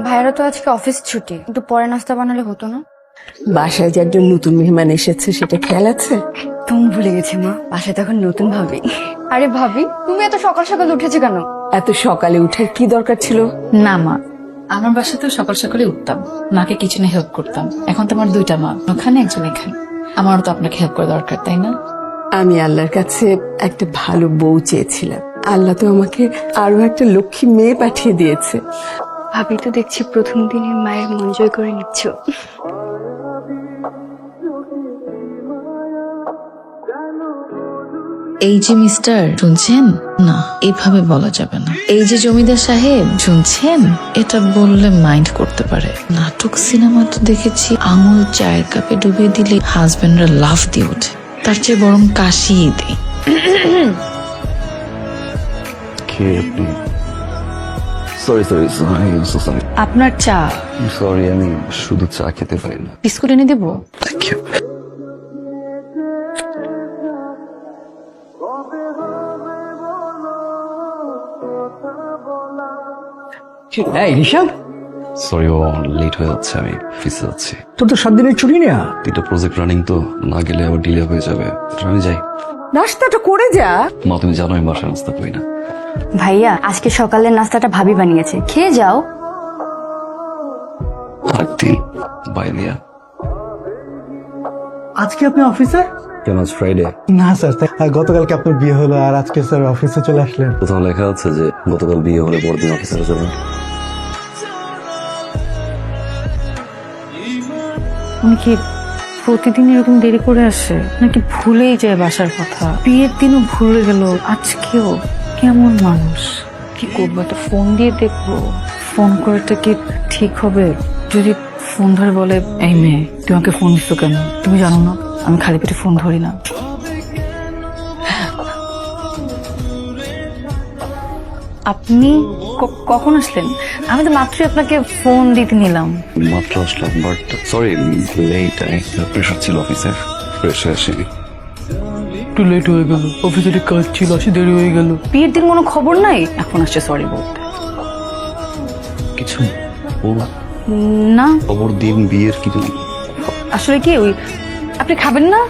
ভাইয়ারা তো আজকে অফিস ছুটি, একটু পরে নাস্তা বানালে হতো না? বাসায় যে একজন নতুন মেহমান এসেছে সেটা খেয়াল আছে? তুমি ভুলে গেছি মা, বাসায় তখন নতুন ভাবি। আরে ভাবি, তুমি এত সকাল সকাল উঠেছো কেন? এত সকালে উঠার কি দরকার ছিল? না মা, আমার বাসাতেও সকাল সকালে উঠতাম, মাকে কিচেনে হেল্প করতাম। এখন তো আমার দুইটা মা, ওখানে একজন এখানে। আমারও তো আপনাকে হেল্প করা দরকার, তাই না? আমি আল্লাহর কাছে একটা ভালো বউ চেয়েছিলাম, আল্লাহ তো আমাকে আরো একটা লক্ষ্মী মেয়ে পাঠিয়ে দিয়েছে। ভাবি তো দেখছি প্রথম দিনে মায়ের মন জয় করে নিচ্ছ। এই যে মিস্টার, শুনছেন? না, এভাবে বলা যাবে না। এই যে জমিদার সাহেব, শুনছেন? এটা বললে মাইন্ড করতে পারে। নাটক সিনেমা তো দেখেছি, আঙুল চায়ের কাপে ডুবিয়ে দিলে হাজবেন্ডরা লাফ দিয়ে ওঠে। তার চেয়ে বরং কাশিয়ে দেয়। সরি সরি আপনার চা। সরি, আমি শুধু চা খেতে পারি না। বিস্কুট এনে দেবো? Thank you. এই ঋষভ, সরি, ও লেট হয়ে যাচ্ছে, আমি অফিসে যাচ্ছি। তোর তো 7 দিনের ছুটি নেয়া। দুটো প্রজেক্ট রানিং তো, না গেলে আবার ডিলে হয়ে যাবে। আমি যাই। নাস্তাটা করে যা। মা, তুমি জানো আমি বাসায় নাস্তা করি না। ভাইয়া, আজকে সকালের নাস্তাটা ভাবি বানিয়েছে, খেয়ে যাও। আরেকদিন বাই দিয়া। আজকে আপনি অফিসে? কেন, আজ ফ্রাইডে? না স্যার, গতকালকে আপনার বিয়ে হলো আর আজকে স্যার অফিসে চলে আসলেন। কোথাও লেখা আছে যে গতকাল বিয়ে হলে পরদিন অফিসে যাবে? উনি কি প্রতিদিন এরকম দেরি করে আসে, নাকি ভুলেই যায় বাসার কথা? বিয়ের দিনও ভুলে গেল, আজকেও। কেমন মানুষ! কি করবো, একটা ফোন দিয়ে দেখবো। ফোন করাটা কি ঠিক হবে? যদি ফোন ধরে বলে, এই মেয়ে তুমি আমাকে ফোন দিচ্ছ কেন? তুমি জানো না আমি খালি পেটে ফোন ধরি না। আপনি কখন আসলেন? আমি তো মাত্রই আপনাকে ফোন দিতে নিলাম। মাত্র আসলাম, বাট সরি লেট। প্রেশার ছিল অফিসে, ফ্রেশ হয়ে আসিনি। একটু লেট হয়ে গেল, অফিসে কাজ ছিল, আসি দেরি হয়ে গেল। বিয়ের দিন কোনো খবর নাই, এখন আসছে সরি বলতে। কিছু ও না খবর দিন বিয়ের কিছু। আসলে কি, ওই আপনি খাবেন না?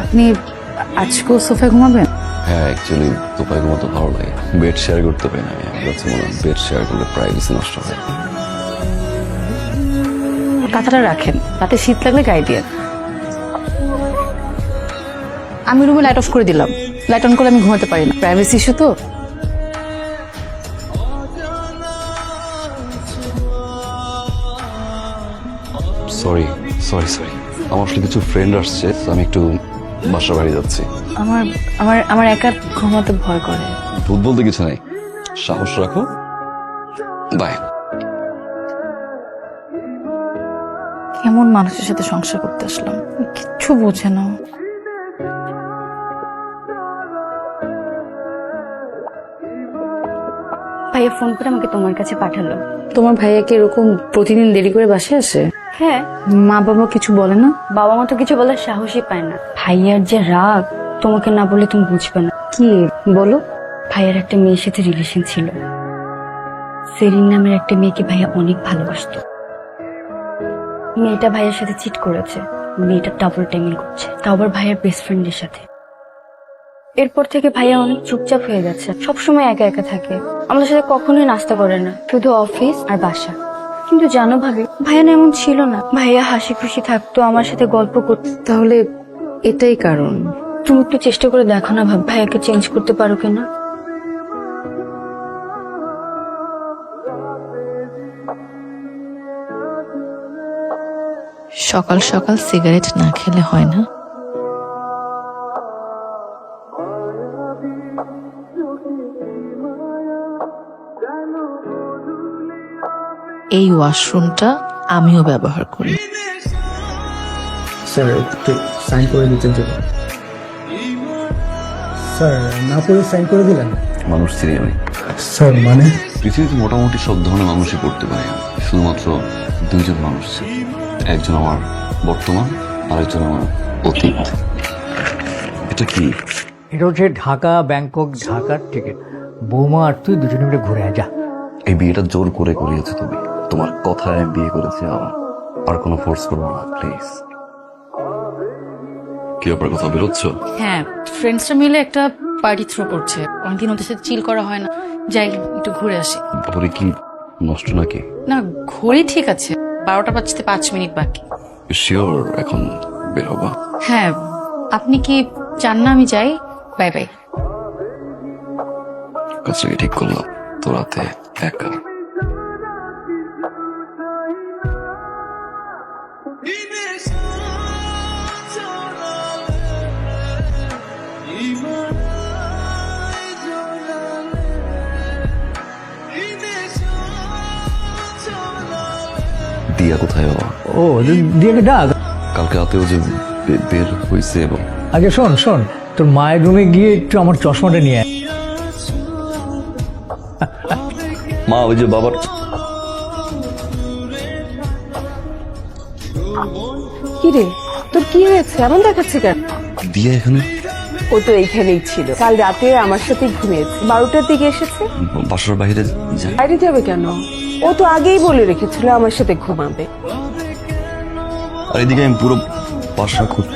আপনি আজকেও সোফায় ঘুমাবেন? হ্যাঁ, অ্যাকচুয়ালি তোপায় ঘুমাতে ভালো লাগে, বেড শেয়ার করতে পারি না। আমি কাছে মনে হয় বেড শেয়ার করলে প্রাইভেসি নষ্ট হয়। কাঁথাটা রাখেন, রাতে শীত লাগলে গায়ে দিয়ে। আমি রুমে লাইট অফ করে দিলাম। লাইট অন করে আমি ঘুমাতে পারি না, প্রাইভেসি ইস্যু তো। সরি সরি সরি, আমার আসলে কিছু ফ্রেন্ড আসছে, তো আমি একটু বাসার বাড়ি যাচ্ছি। আমার আমার আমার একা ঘুমাতে ভয় করে। ভূত বলতে কিছু নাই, সাহস রাখো। বাই। কেমন মানুষের সাথে সংসার করতে আসলাম, কিচ্ছু বোঝে না। ভাইয়া ফোন করে আমাকে তোমার কাছে পাঠালো। তোমার ভাইয়া কি এরকম প্রতিদিন দেরি করে বাসায় আসে? হ্যাঁ, মা বাবা কিছু বলে না? বাবা মা তো কিছু বলার সাহসই পায় না। ভাইয়ার যে রাগ, তোমাকে না বলে তুমি বুঝবে না। কি বলো? ভাইয়ার একটা মেয়ের সাথে রিলেশন ছিল। সেরিন নামের একটা মেয়েকে ভাইয়া অনেক ভালোবাসতো। মেয়েটা ভাইয়ের সাথে চিট করেছে, মেয়েটা ডাবল টাইমিং করছে, তাও আবার ভাইয়ার বেস্ট ফ্রেন্ডের সাথে। এরপর থেকে ভাইয়া অনেক চুপচাপ হয়ে গেছে, সবসময় একা একা থাকে, আমাদের সাথে কখনোই নাস্তা করে না, শুধু অফিস আর বাসা। কিন্তু জানো ভাবি, ভাইয়া না এমন ছিল না। ভাইয়া হাসি খুশি থাকতো, আমার সাথে গল্প করতো। তাহলে এটাই কারণ। তুমি একটু চেষ্টা করে দেখো না ভাবি, ভাইয়াকে চেঞ্জ করতে পারো কিনা। সকাল সকাল সিগারেট না খেলে হয় না। এই ওয়াশরুমটা আমিও ব্যবহার করি। স্যার একটু সাইন করে দিতেন যদি। স্যার না পড়ে সাইন করে দিলেন? মানুষ চিনি আমি স্যার, মানে পৃথিবীতে মোটামুটি সব ধরনের মানুষই পড়তে পারে, শুধুমাত্র দুইজন মানুষ ছিল। একজন আমার বর্তমান, আরেকজন আমার অতীত। এটা কি? এটা হচ্ছে ঢাকা ব্যাংকক ঢাকার টিকিট। বৌমা আর তুই দুজনে মিলে ঘুরে আয়, যা। এই বিয়েটা জোর করে করিয়েছো তুমি। তোমার কথায় আমি বিয়ে করেছি, আর কোনো ফোর্স করবো না প্লিজ। কি ব্যাপার, কথা বেরোচ্ছ? হ্যাঁ, ফ্রেন্ডসরা মিলে একটা পার্টি থ্রো করছে, অনেকদিন ওদের সাথে চিল করা হয় না, যাই একটু ঘুরে আসি। বাপরে কি নষ্ট নাকি? না, ঘড়ি ঠিক আছে, 12টা বাজতে 5 মিনিট বাকি। শিওর এখন বের হবা? হ্যাঁ, আপনি কি চান না আমি যাই? Bye bye. কাজটাকে ঠিক করলাম, তো রাতে একা। দিয়া কোথায় বাবা? ও দিয়ে ডাক। কালকে রাতেও যে বের হয়েছে এবং আগে শোন শোন, তোর মায়ের রুমে গিয়ে একটু আমার চশমাটা নিয়ে আয়। মা ওই যে বাবার কি রে, তোর কি হয়েছে? এমন দেখাচ্ছে কেন? দিয়া এখানে? ও তো এইখানেই ছিল, কাল রাতে আমার সাথে ঘুমিয়েছে, 12টার দিকে এসেছে। বাসার বাইরে যায়? বাইরে যাবে কেন? ও তো আগেই বলে রেখেছিল আমার সাথে ঘুমাবে। আর এদিকে আমি পুরো বাসা খুব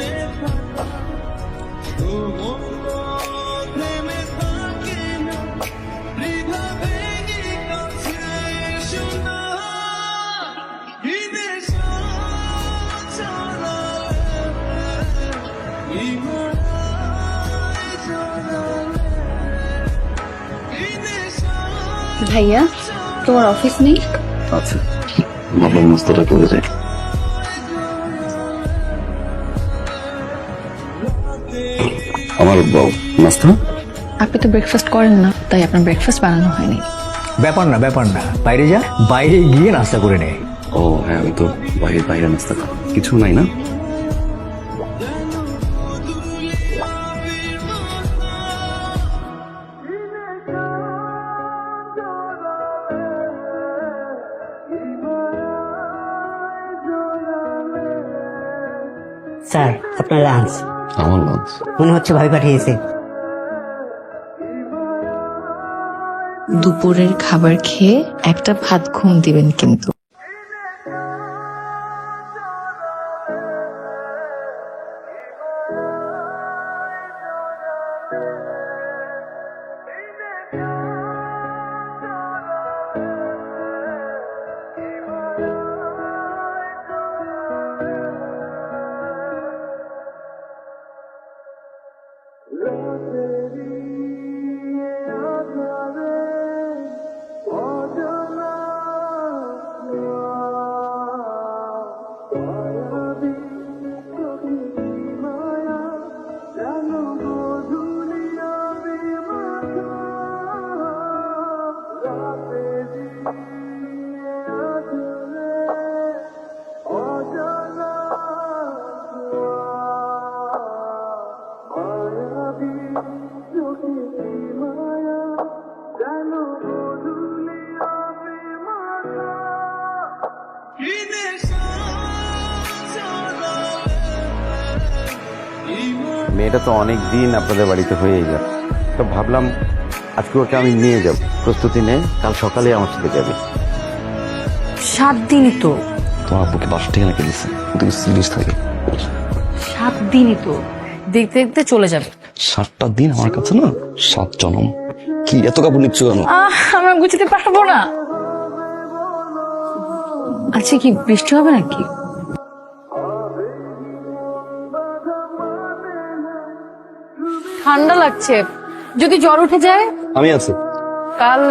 ভাইয়া, তোমার অফিস নেই? আছে, ভাবলাম নাস্তাটা করে যাই। আমার নাস্তা? আপনি তো ব্রেকফাস্ট করেন না, তাই আপনার ব্রেকফাস্ট বানানো হয়নি। ব্যাপার না ব্যাপার না, বাইরে যা, বাইরে গিয়ে নাস্তা করে নে। ও হ্যাঁ, আমি তো বাইরে বাইরে নাস্তা খাবো। কিছু নাই না? স্যার, আপনার লাঞ্চ। আমার লাঞ্চ? মনে হচ্ছে ভাই পাঠিয়েছে। দুপুরের খাবার খেয়ে একটা ভাত ঘুম দিবেন কিন্তু। মেয়েটা তো অনেক দিন আপনাদের বাড়িতে হয়েই গেল, তো ভাবলাম আজকে ওকে আমি নিয়ে যাব। প্রস্তুতি নে, কাল সকালে আমার সাথে যাবে। 7 দিনই তো। তোমার আব্বুকে বাসা ঠিকানা কে দিচ্ছে? তুমি সিরিজ থাকে। 7 দিনই তো, দেখতে দেখতে চলে যাবে। 7টা দিন আমার কাছে না 7 জনম। কি এত কাপড় নিচ্ছ কেন? আমরা গুছাতে পারবো না। আচ্ছা, কি বৃষ্টি হবে নাকি? ঠান্ডা লাগছে, যদি জ্বর উঠে যায়? আমি আছি। কাল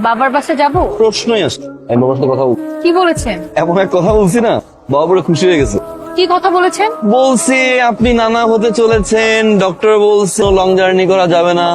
বাবার বাসা যাব? প্রশ্নই আসছে। আমি বাবার সাথে কথা কি বলেছেন? এমন এক কথা বলছি না, বাবা পুরো খুশি হয়ে গেছে। কি কথা বলেছেন? বলছি আপনি নানা হতে চলেছেন, ডক্টর বলছে লং জার্নি করা যাবে না।